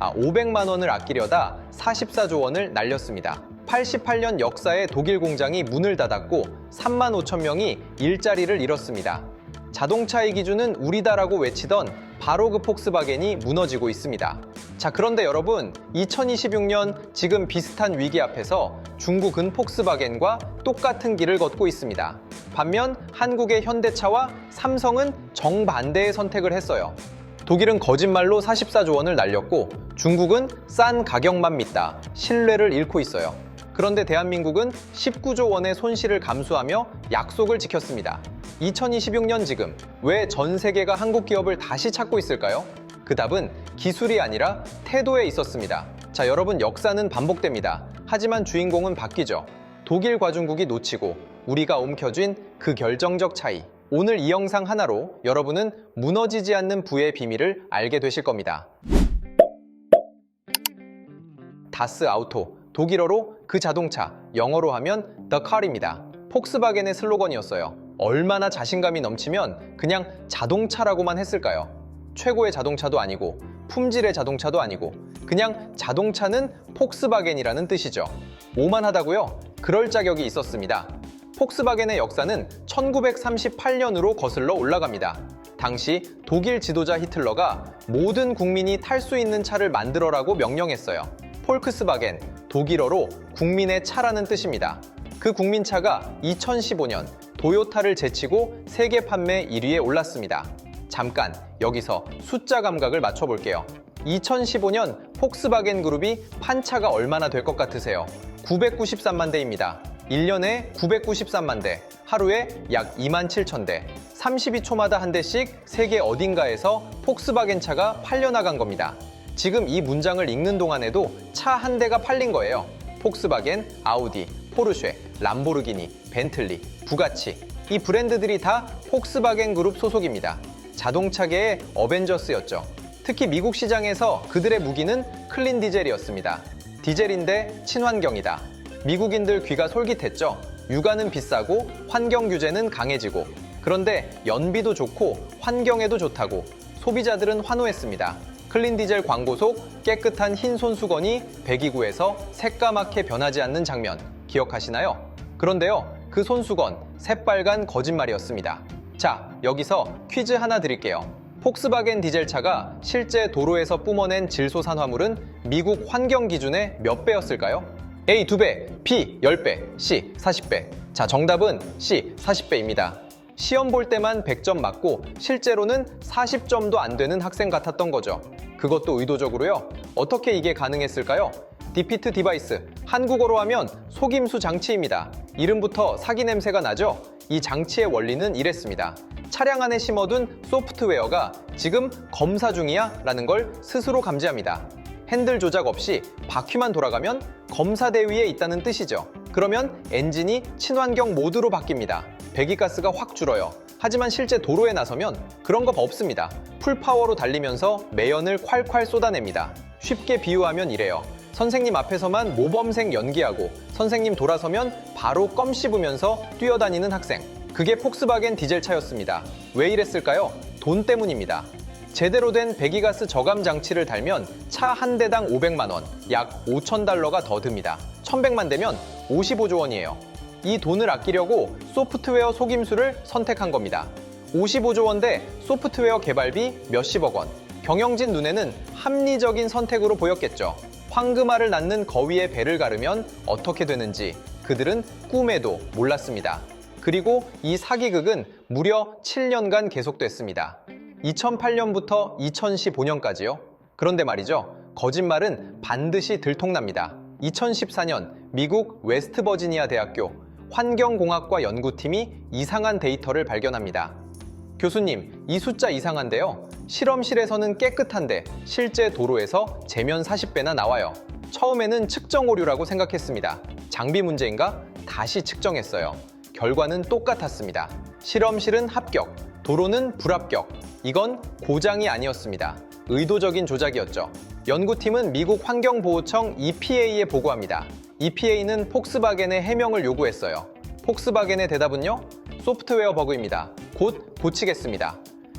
500만 원을 아끼려다 44조 원을 날렸습니다. 88년 역사에 독일 공장이 문을 닫았고 3만 5천 명이 일자리를 잃었습니다. 자동차의 기준은 우리다라고 외치던 바로 그 폭스바겐이 무너지고 있습니다. 자, 그런데 여러분, 2026년 지금 비슷한 위기 앞에서 중국은 폭스바겐과 똑같은 길을 걷고 있습니다. 반면 한국의 현대차와 삼성은 정반대의 선택을 했어요. 독일은 거짓말로 44조 원을 날렸고 중국은 싼 가격만 믿다 신뢰를 잃고 있어요. 그런데 대한민국은 19조 원의 손실을 감수하며 약속을 지켰습니다. 2026년 지금 왜 전 세계가 한국 기업을 다시 찾고 있을까요? 그 답은 기술이 아니라 태도에 있었습니다. 자, 여러분, 역사는 반복됩니다. 하지만 주인공은 바뀌죠. 독일 과중국이 놓치고 우리가 움켜쥔 그 결정적 차이. 오늘 이 영상 하나로 여러분은 무너지지 않는 부의 비밀을 알게 되실 겁니다. 다스 아우토, 독일어로 그 자동차, 영어로 하면 The Car입니다. 폭스바겐의 슬로건이었어요. 얼마나 자신감이 넘치면 그냥 자동차라고만 했을까요? 최고의 자동차도 아니고 품질의 자동차도 아니고 그냥 자동차는 폭스바겐이라는 뜻이죠. 오만하다고요? 그럴 자격이 있었습니다. 폭스바겐의 역사는 1938년으로 거슬러 올라갑니다. 당시 독일 지도자 히틀러가 모든 국민이 탈 수 있는 차를 만들어라고 명령했어요. 폴크스바겐, 독일어로 국민의 차라는 뜻입니다. 그 국민차가 2015년 도요타를 제치고 세계 판매 1위에 올랐습니다. 잠깐 여기서 숫자 감각을 맞춰볼게요. 2015년 폭스바겐 그룹이 판 차가 얼마나 될 것 같으세요? 993만 대입니다. 1년에 993만 대, 하루에 약 2만 7천 대, 32초마다 한 대씩 세계 어딘가에서 폭스바겐 차가 팔려나간 겁니다. 지금 이 문장을 읽는 동안에도 차 한 대가 팔린 거예요. 폭스바겐, 아우디, 포르쉐, 람보르기니, 벤틀리, 부가치, 이 브랜드들이 다 폭스바겐 그룹 소속입니다. 자동차계의 어벤져스였죠. 특히 미국 시장에서 그들의 무기는 클린 디젤이었습니다. 디젤인데 친환경이다. 미국인들 귀가 솔깃했죠. 유가는 비싸고 환경 규제는 강해지고, 그런데 연비도 좋고 환경에도 좋다고 소비자들은 환호했습니다. 클린 디젤 광고 속 깨끗한 흰 손수건이 배기구에서 새까맣게 변하지 않는 장면 기억하시나요? 그런데요, 그 손수건 새빨간 거짓말이었습니다. 자, 여기서 퀴즈 하나 드릴게요. 폭스바겐 디젤차가 실제 도로에서 뿜어낸 질소산화물은 미국 환경 기준의 몇 배였을까요? A 2배, B 10배, C 40배. 자, 정답은 C 40배입니다. 시험 볼 때만 100점 맞고 실제로는 40점도 안 되는 학생 같았던 거죠. 그것도 의도적으로요. 어떻게 이게 가능했을까요? 디피트 디바이스, 한국어로 하면 속임수 장치입니다. 이름부터 사기 냄새가 나죠? 이 장치의 원리는 이랬습니다. 차량 안에 심어둔 소프트웨어가 지금 검사 중이야 라는 걸 스스로 감지합니다. 핸들 조작 없이 바퀴만 돌아가면 검사 대위에 있다는 뜻이죠. 그러면 엔진이 친환경 모드로 바뀝니다. 배기가스가 확 줄어요. 하지만 실제 도로에 나서면 그런 거 없습니다. 풀파워로 달리면서 매연을 콸콸 쏟아냅니다. 쉽게 비유하면 이래요. 선생님 앞에서만 모범생 연기하고 선생님 돌아서면 바로 껌 씹으면서 뛰어다니는 학생. 그게 폭스바겐 디젤차였습니다. 왜 이랬을까요? 돈 때문입니다. 제대로 된 배기가스 저감 장치를 달면 차 한 대당 500만 원, 약 5,000달러가 더 듭니다. 1,100만 대면 55조 원이에요. 이 돈을 아끼려고 소프트웨어 속임수를 선택한 겁니다. 55조 원대 소프트웨어 개발비 몇십억 원. 경영진 눈에는 합리적인 선택으로 보였겠죠. 황금알을 낳는 거위의 배를 가르면 어떻게 되는지 그들은 꿈에도 몰랐습니다. 그리고 이 사기극은 무려 7년간 계속됐습니다. 2008년부터 2015년까지요. 그런데 말이죠, 거짓말은 반드시 들통납니다. 2014년 미국 웨스트버지니아 대학교 환경공학과 연구팀이 이상한 데이터를 발견합니다. 교수님, 이 숫자 이상한데요. 실험실에서는 깨끗한데 실제 도로에서 제면 40배나 나와요. 처음에는 측정 오류라고 생각했습니다. 장비 문제인가? 다시 측정했어요. 결과는 똑같았습니다. 실험실은 합격, 도로는 불합격. 이건 고장이 아니었습니다. 의도적인 조작이었죠. 연구팀은 미국 환경보호청 EPA에 보고합니다. EPA는 폭스바겐의 해명을 요구했어요. 폭스바겐의 대답은요? 소프트웨어 버그입니다. 곧 고치겠습니다.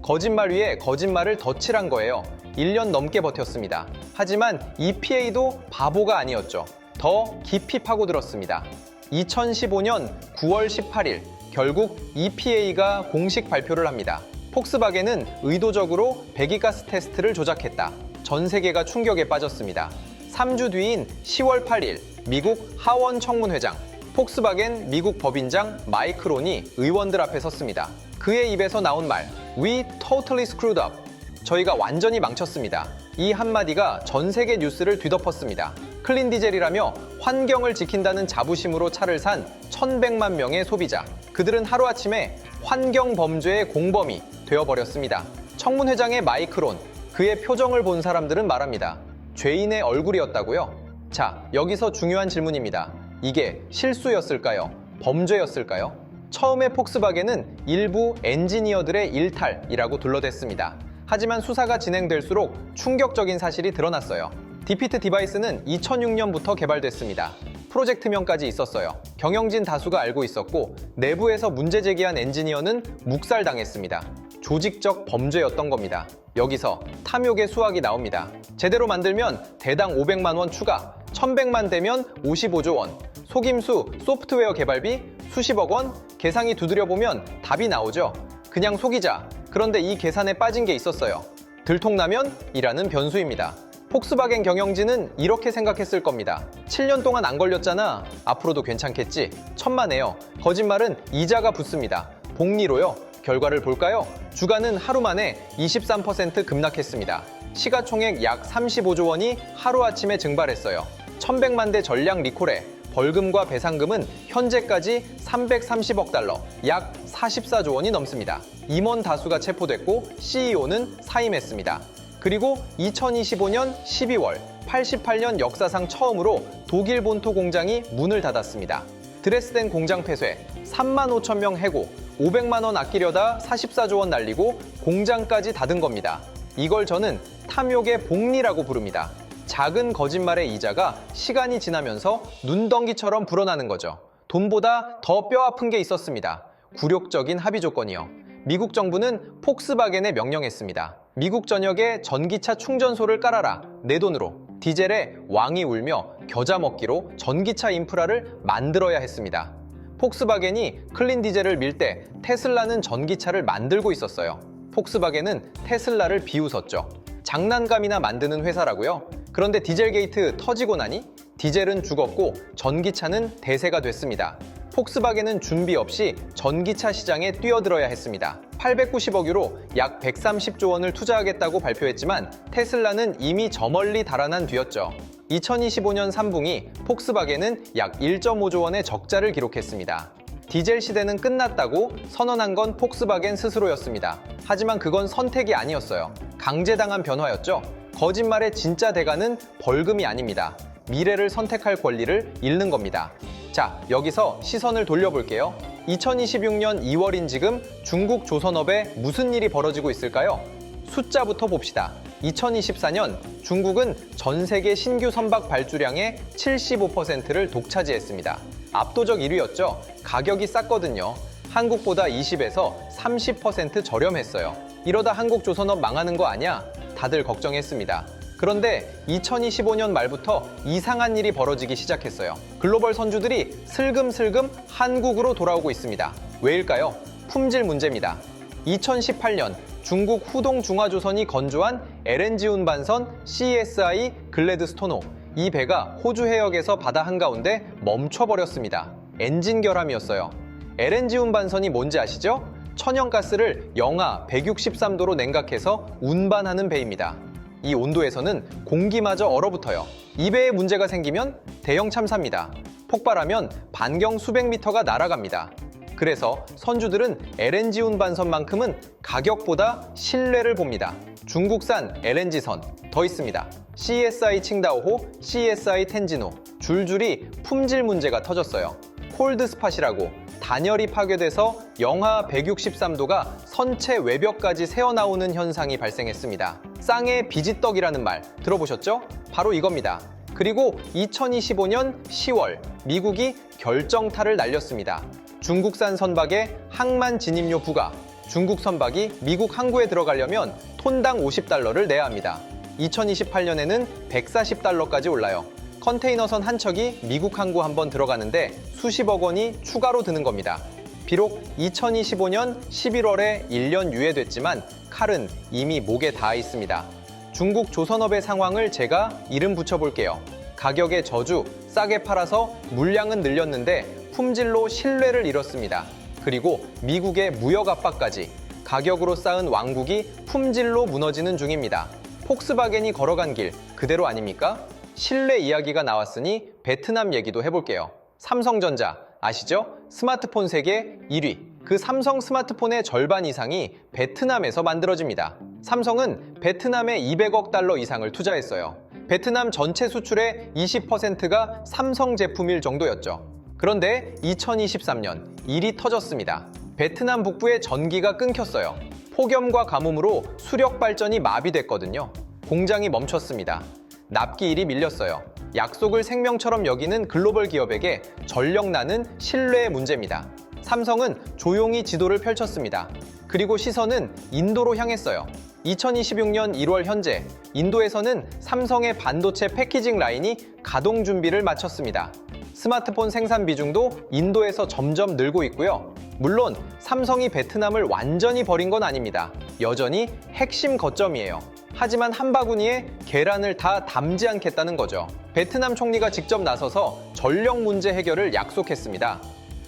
거짓말 위에 거짓말을 덧칠한 거예요. 1년 넘게 버텼습니다. 하지만 EPA도 바보가 아니었죠. 더 깊이 파고들었습니다. 2015년 9월 18일 결국 EPA가 공식 발표를 합니다. 폭스바겐은 의도적으로 배기가스 테스트를 조작했다. 전 세계가 충격에 빠졌습니다. 3주 뒤인 10월 8일 미국 하원 청문회장, 폭스바겐 미국 법인장 마이크 론이 의원들 앞에 섰습니다. 그의 입에서 나온 말, We totally screwed up. 저희가 완전히 망쳤습니다. 이 한마디가 전 세계 뉴스를 뒤덮었습니다. 클린 디젤이라며 환경을 지킨다는 자부심으로 차를 산 1,100만 명의 소비자. 그들은 하루아침에 환경 범죄의 공범이 되어버렸습니다. 청문회장의 마이크 론, 그의 표정을 본 사람들은 말합니다. 죄인의 얼굴이었다고요? 자, 여기서 중요한 질문입니다. 이게 실수였을까요? 범죄였을까요? 처음에 폭스바겐은 일부 엔지니어들의 일탈이라고 둘러댔습니다. 하지만 수사가 진행될수록 충격적인 사실이 드러났어요. 디피트 디바이스는 2006년부터 개발됐습니다. 프로젝트명까지 있었어요. 경영진 다수가 알고 있었고 내부에서 문제 제기한 엔지니어는 묵살당했습니다. 조직적 범죄였던 겁니다. 여기서 탐욕의 수학이 나옵니다. 제대로 만들면 대당 500만 원 추가, 1,100만 되면 55조 원, 속임수, 소프트웨어 개발비 수십억 원, 계산이 두드려보면 답이 나오죠. 그냥 속이자. 그런데 이 계산에 빠진 게 있었어요. 들통나면이라는 변수입니다. 폭스바겐 경영진은 이렇게 생각했을 겁니다. 7년 동안 안 걸렸잖아. 앞으로도 괜찮겠지. 천만에요. 거짓말은 이자가 붙습니다. 복리로요. 결과를 볼까요? 주가는 하루 만에 23% 급락했습니다. 시가총액 약 35조 원이 하루아침에 증발했어요. 1,100만 대 전량 리콜에 벌금과 배상금은 현재까지 330억 달러, 약 44조 원이 넘습니다. 임원 다수가 체포됐고 CEO는 사임했습니다. 그리고 2025년 12월, 88년 역사상 처음으로 독일 본토 공장이 문을 닫았습니다. 드레스덴 공장 폐쇄, 3만 5천 명 해고, 500만 원 아끼려다 44조 원 날리고 공장까지 닫은 겁니다. 이걸 저는 탐욕의 복리라고 부릅니다. 작은 거짓말의 이자가 시간이 지나면서 눈덩이처럼 불어나는 거죠. 돈보다 더 뼈아픈 게 있었습니다. 굴욕적인 합의 조건이요. 미국 정부는 폭스바겐에 명령했습니다. 미국 전역에 전기차 충전소를 깔아라. 내 돈으로. 디젤의 왕이 울며 겨자 먹기로 전기차 인프라를 만들어야 했습니다. 폭스바겐이 클린 디젤을 밀 때 테슬라는 전기차를 만들고 있었어요. 폭스바겐은 테슬라를 비웃었죠. 장난감이나 만드는 회사라고요? 그런데 디젤 게이트 터지고 나니 디젤은 죽었고 전기차는 대세가 됐습니다. 폭스바겐은 준비 없이 전기차 시장에 뛰어들어야 했습니다. 890억 유로 약 130조 원을 투자하겠다고 발표했지만 테슬라는 이미 저 멀리 달아난 뒤였죠. 2025년 3분기 폭스바겐은 약 1.5조 원의 적자를 기록했습니다. 디젤 시대는 끝났다고 선언한 건 폭스바겐 스스로였습니다. 하지만 그건 선택이 아니었어요. 강제당한 변화였죠. 거짓말의 진짜 대가는 벌금이 아닙니다. 미래를 선택할 권리를 잃는 겁니다. 자, 여기서 시선을 돌려볼게요. 2026년 2월인 지금 중국 조선업에 무슨 일이 벌어지고 있을까요? 숫자부터 봅시다. 2024년 중국은 전 세계 신규 선박 발주량의 75%를 독차지했습니다. 압도적 1위였죠. 가격이 쌌거든요. 한국보다 20에서 30% 저렴했어요. 이러다 한국 조선업 망하는 거 아니야? 다들 걱정했습니다. 그런데 2025년 말부터 이상한 일이 벌어지기 시작했어요. 글로벌 선주들이 슬금슬금 한국으로 돌아오고 있습니다. 왜일까요? 품질 문제입니다. 2018년 중국 후동 중화조선이 건조한 LNG 운반선 CSI 글래드스토노. 이 배가 호주 해역에서 바다 한가운데 멈춰버렸습니다. 엔진 결함이었어요. LNG 운반선이 뭔지 아시죠? 천연가스를 영하 163도로 냉각해서 운반하는 배입니다. 이 온도에서는 공기마저 얼어붙어요. 이 배에 문제가 생기면 대형 참사입니다. 폭발하면 반경 수백 미터가 날아갑니다. 그래서 선주들은 LNG 운반선만큼은 가격보다 신뢰를 봅니다. 중국산 LNG선 더 있습니다. CSI 칭다오호, CSI 텐지노. 줄줄이 품질 문제가 터졌어요. 콜드스팟이라고 단열이 파괴돼서 영하 163도가 선체 외벽까지 새어나오는 현상이 발생했습니다. 쌍의 비지떡이라는 말 들어보셨죠? 바로 이겁니다. 그리고 2025년 10월 미국이 결정타를 날렸습니다. 중국산 선박의 항만 진입료 부과, 중국 선박이 미국 항구에 들어가려면 톤당 50달러를 내야 합니다. 2028년에는 140달러까지 올라요. 컨테이너선 한 척이 미국 항구 한번 들어가는데 수십억 원이 추가로 드는 겁니다. 비록 2025년 11월에 1년 유예됐지만 칼은 이미 목에 닿아 있습니다. 중국 조선업의 상황을 제가 이름 붙여볼게요. 가격의 저주, 싸게 팔아서 물량은 늘렸는데 품질로 신뢰를 잃었습니다. 그리고 미국의 무역 압박까지 가격으로 쌓은 왕국이 품질로 무너지는 중입니다. 폭스바겐이 걸어간 길 그대로 아닙니까? 신뢰 이야기가 나왔으니 베트남 얘기도 해볼게요. 삼성전자 아시죠? 스마트폰 세계 1위. 그 삼성 스마트폰의 절반 이상이 베트남에서 만들어집니다. 삼성은 베트남에 200억 달러 이상을 투자했어요. 베트남 전체 수출의 20%가 삼성 제품일 정도였죠. 그런데 2023년 일이 터졌습니다. 베트남 북부의 전기가 끊겼어요. 폭염과 가뭄으로 수력 발전이 마비됐거든요. 공장이 멈췄습니다. 납기일이 밀렸어요. 약속을 생명처럼 여기는 글로벌 기업에게 전력난은 신뢰의 문제입니다. 삼성은 조용히 지도를 펼쳤습니다. 그리고 시선은 인도로 향했어요. 2026년 1월 현재 인도에서는 삼성의 반도체 패키징 라인이 가동 준비를 마쳤습니다. 스마트폰 생산 비중도 인도에서 점점 늘고 있고요. 물론 삼성이 베트남을 완전히 버린 건 아닙니다. 여전히 핵심 거점이에요. 하지만 한 바구니에 계란을 다 담지 않겠다는 거죠. 베트남 총리가 직접 나서서 전력 문제 해결을 약속했습니다.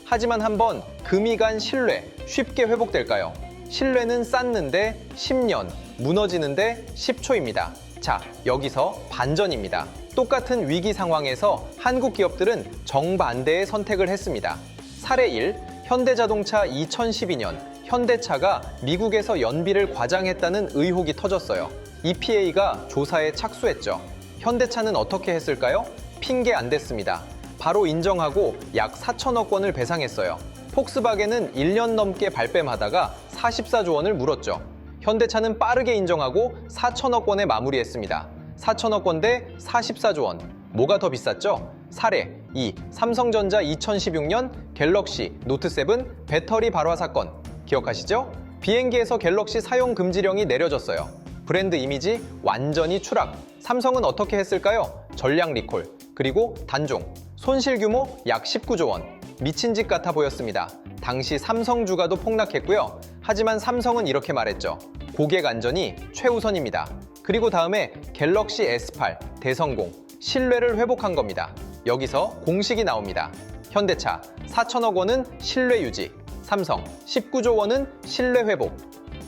하지만 한번 금이 간 신뢰 쉽게 회복될까요? 신뢰는 쌓는데 10년, 무너지는데 10초입니다. 자, 여기서 반전입니다. 똑같은 위기 상황에서 한국 기업들은 정반대의 선택을 했습니다. 사례 1, 현대자동차 2012년 현대차가 미국에서 연비를 과장했다는 의혹이 터졌어요. EPA가 조사에 착수했죠. 현대차는 어떻게 했을까요? 핑계 안 댔습니다. 바로 인정하고 약 4천억 원을 배상했어요. 폭스바겐은 1년 넘게 발뺌하다가 44조 원을 물었죠. 현대차는 빠르게 인정하고 4천억 원에 마무리했습니다. 4천억 원 대 44조 원. 뭐가 더 비쌌죠? 사례 2. 삼성전자 2016년 갤럭시 노트7 배터리 발화 사건. 기억하시죠? 비행기에서 갤럭시 사용 금지령이 내려졌어요. 브랜드 이미지 완전히 추락. 삼성은 어떻게 했을까요? 전량 리콜, 그리고 단종. 손실 규모 약 19조 원. 미친 짓 같아 보였습니다. 당시 삼성 주가도 폭락했고요. 하지만 삼성은 이렇게 말했죠. 고객 안전이 최우선입니다. 그리고 다음에 갤럭시 S8 대성공, 신뢰를 회복한 겁니다. 여기서 공식이 나옵니다. 현대차 4천억 원은 신뢰 유지, 삼성 19조 원은 신뢰 회복,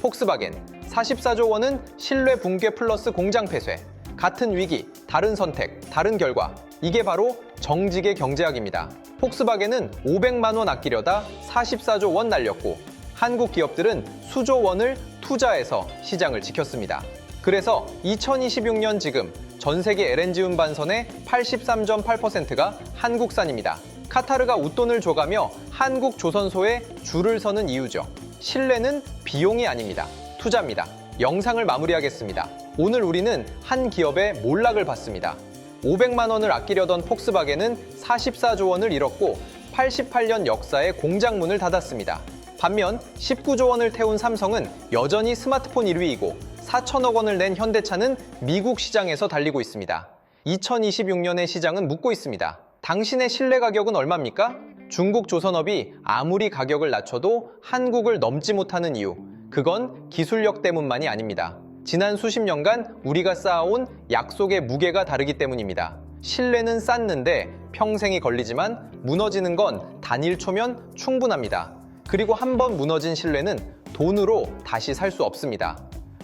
폭스바겐 44조 원은 신뢰 붕괴 플러스 공장 폐쇄. 같은 위기, 다른 선택, 다른 결과. 이게 바로 정직의 경제학입니다. 폭스바겐은 500만 원 아끼려다 44조 원 날렸고 한국 기업들은 수조 원을 투자해서 시장을 지켰습니다. 그래서 2026년 지금 전 세계 LNG 운반선의 83.8%가 한국산입니다. 카타르가 웃돈을 줘가며 한국 조선소에 줄을 서는 이유죠. 신뢰는 비용이 아닙니다. 투자입니다. 영상을 마무리하겠습니다. 오늘 우리는 한 기업의 몰락을 봤습니다. 500만 원을 아끼려던 폭스바겐은 44조 원을 잃었고 88년 역사의 공장문을 닫았습니다. 반면 19조 원을 태운 삼성은 여전히 스마트폰 1위이고 4천억 원을 낸 현대차는 미국 시장에서 달리고 있습니다. 2026년의 시장은 묻고 있습니다. 당신의 신뢰 가격은 얼마입니까? 중국 조선업이 아무리 가격을 낮춰도 한국을 넘지 못하는 이유, 그건 기술력 때문만이 아닙니다. 지난 수십 년간 우리가 쌓아온 약속의 무게가 다르기 때문입니다. 신뢰는 쌓는데 평생이 걸리지만 무너지는 건 단일 초면 충분합니다. 그리고 한 번 무너진 신뢰는 돈으로 다시 살 수 없습니다.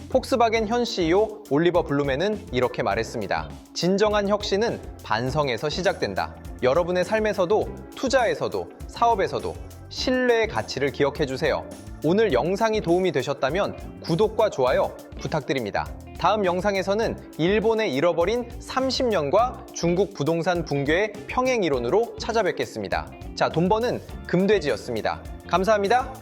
폭스바겐 현 CEO 올리버 블룸에는 이렇게 말했습니다. 진정한 혁신은 반성에서 시작된다. 여러분의 삶에서도, 투자에서도, 사업에서도 신뢰의 가치를 기억해 주세요. 오늘 영상이 도움이 되셨다면 구독과 좋아요 부탁드립니다. 다음 영상에서는 일본의 잃어버린 30년과 중국 부동산 붕괴의 평행 이론으로 찾아뵙겠습니다. 자, 돈 버는 금돼지였습니다. 감사합니다.